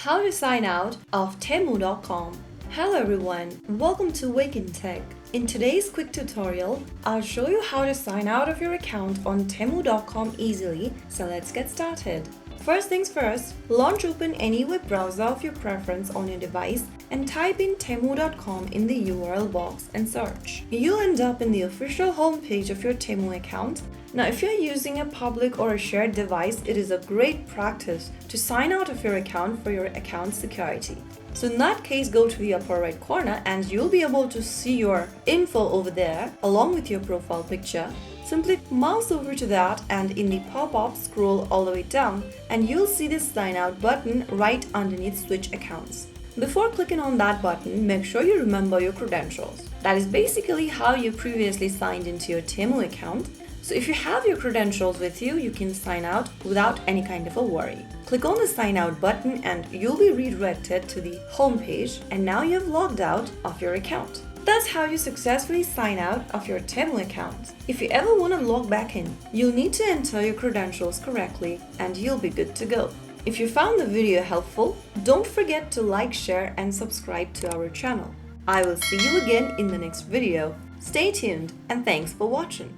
How to sign out of Temu.com. Hello everyone, welcome to Wake&Tech. In today's quick tutorial, I'll show you how to sign out of your account on Temu.com easily, so let's get started. First things first, launch open any web browser of your preference on your device and type in Temu.com in the URL box and search. You'll end up in the official homepage of your Temu account. Now, if you're using a public or a shared device, it is a great practice to sign out of your account for your account security. So in that case, go to the upper right corner and you'll be able to see your info over there along with your profile picture. Simply mouse over to that and in the pop-up scroll all the way down and you'll see this sign out button right underneath switch accounts. Before clicking on that button, make sure you remember your credentials. That is basically how you previously signed into your Temu account. So if you have your credentials with you, you can sign out without any kind of a worry. Click on the sign out button and you'll be redirected to the home page, and now you have logged out of your account. That's how you successfully sign out of your Temu account. If you ever want to log back in, you'll need to enter your credentials correctly and you'll be good to go. If you found the video helpful, don't forget to like, share and subscribe to our channel. I will see you again in the next video. Stay tuned and thanks for watching.